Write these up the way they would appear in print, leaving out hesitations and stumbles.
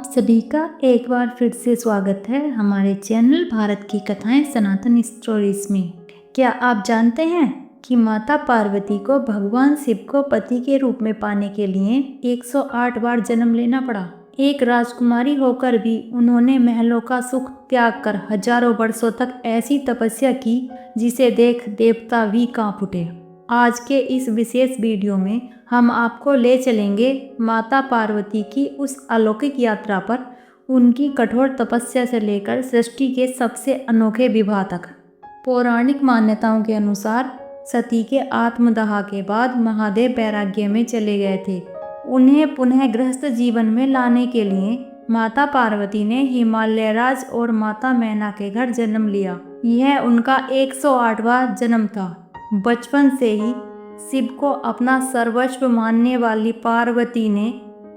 सभी का एक बार फिर से स्वागत है हमारे चैनल भारत की कथाएं सनातन स्टोरीज में। क्या आप जानते हैं कि माता पार्वती को भगवान शिव को पति के रूप में पाने के लिए 108 बार जन्म लेना पड़ा। एक राजकुमारी होकर भी उन्होंने महलों का सुख त्याग कर हजारों वर्षों तक ऐसी तपस्या की जिसे देख देवता भी कांप उठे। आज के इस विशेष वीडियो में हम आपको ले चलेंगे माता पार्वती की उस अलौकिक यात्रा पर, उनकी कठोर तपस्या से लेकर सृष्टि के सबसे अनोखे विवाह तक। पौराणिक मान्यताओं के अनुसार सती के आत्मदाह के बाद महादेव वैराग्य में चले गए थे। उन्हें पुनः गृहस्थ जीवन में लाने के लिए माता पार्वती ने हिमालयराज और माता मैना के घर जन्म लिया। यह उनका 108वां जन्म था। बचपन से ही शिव को अपना सर्वस्व मानने वाली पार्वती ने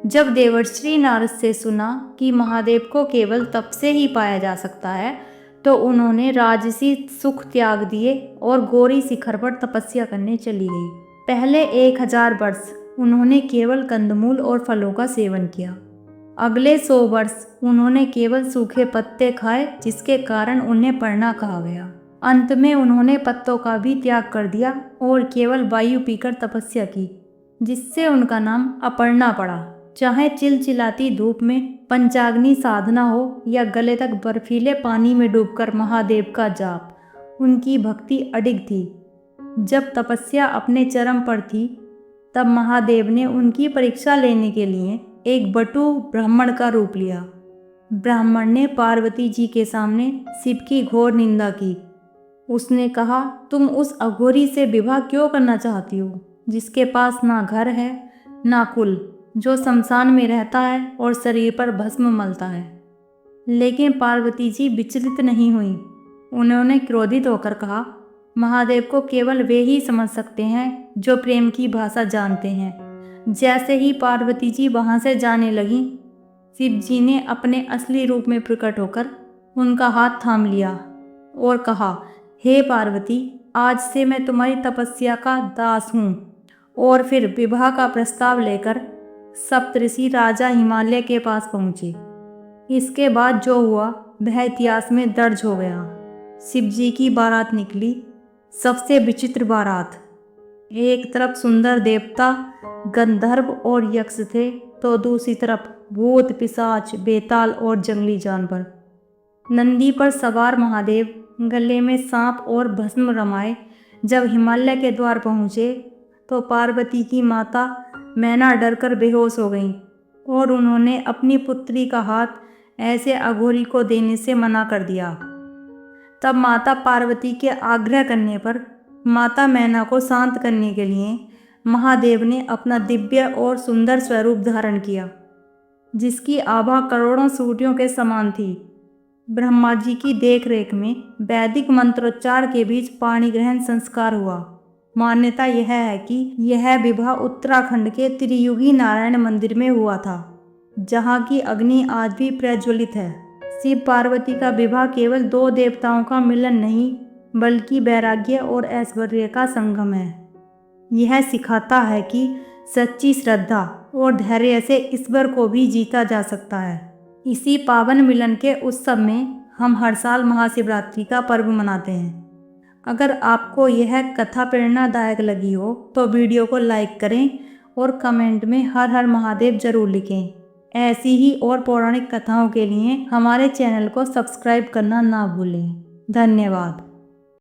जब देवर्षि नारद से सुना कि महादेव को केवल तप से ही पाया जा सकता है, तो उन्होंने राजसी सुख त्याग दिए और गौरी शिखर पर तपस्या करने चली गई। पहले 1000 वर्ष उन्होंने केवल कंदमूल और फलों का सेवन किया। अगले 100 वर्ष उन्होंने केवल सूखे पत्ते खाए, जिसके कारण उन्हें पर्णा कहा गया। अंत में उन्होंने पत्तों का भी त्याग कर दिया और केवल वायु पीकर तपस्या की, जिससे उनका नाम अपर्णा पड़ा। चाहे चिलचिलाती धूप में पंचाग्नि साधना हो या गले तक बर्फीले पानी में डूबकर महादेव का जाप, उनकी भक्ति अडिग थी। जब तपस्या अपने चरम पर थी, तब महादेव ने उनकी परीक्षा लेने के लिए एक बटु ब्राह्मण का रूप लिया। ब्राह्मण ने पार्वती जी के सामने शिव की घोर निंदा की। उसने कहा, तुम उस अघोरी से विवाह क्यों करना चाहती हो, जिसके पास ना घर है ना कुल, जो शमशान में रहता है और शरीर पर भस्म मलता है। लेकिन पार्वती जी विचलित नहीं हुई। उन्होंने क्रोधित होकर कहा, महादेव को केवल वे ही समझ सकते हैं जो प्रेम की भाषा जानते हैं। जैसे ही पार्वती जी वहां से जाने लगी, शिव जी ने अपने असली रूप में प्रकट होकर उनका हाथ थाम लिया और कहा, हे पार्वती, आज से मैं तुम्हारी तपस्या का दास हूँ। और फिर विवाह का प्रस्ताव लेकर सप्तऋषि राजा हिमालय के पास पहुँचे। इसके बाद जो हुआ वह इतिहास में दर्ज हो गया। शिव जी की बारात निकली, सबसे विचित्र बारात। एक तरफ सुंदर देवता, गंधर्व और यक्ष थे, तो दूसरी तरफ भूत, पिशाच, बेताल और जंगली जानवर। नंदी पर सवार महादेव गले में सांप और भस्म रमाए जब हिमालय के द्वार पहुँचे, तो पार्वती की माता मैना डरकर बेहोश हो गईं और उन्होंने अपनी पुत्री का हाथ ऐसे अघोरी को देने से मना कर दिया। तब माता पार्वती के आग्रह करने पर माता मैना को शांत करने के लिए महादेव ने अपना दिव्य और सुंदर स्वरूप धारण किया, जिसकी आभा करोड़ों सूर्यों के समान थी। ब्रह्मा जी की देखरेख में वैदिक मंत्रोच्चार के बीच पाणी ग्रहण संस्कार हुआ। मान्यता यह है कि यह विवाह उत्तराखंड के त्रियुगी नारायण मंदिर में हुआ था, जहाँ की अग्नि आज भी प्रज्वलित है। शिव पार्वती का विवाह केवल 2 देवताओं का मिलन नहीं, बल्कि वैराग्य और ऐश्वर्य का संगम है। यह सिखाता है कि सच्ची श्रद्धा और धैर्य से ईश्वर को भी जीता जा सकता है। इसी पावन मिलन के उत्सव में हम हर साल महाशिवरात्रि का पर्व मनाते हैं। अगर आपको यह कथा प्रेरणादायक लगी हो तो वीडियो को लाइक करें और कमेंट में हर हर महादेव जरूर लिखें। ऐसी ही और पौराणिक कथाओं के लिए हमारे चैनल को सब्सक्राइब करना ना भूलें। धन्यवाद।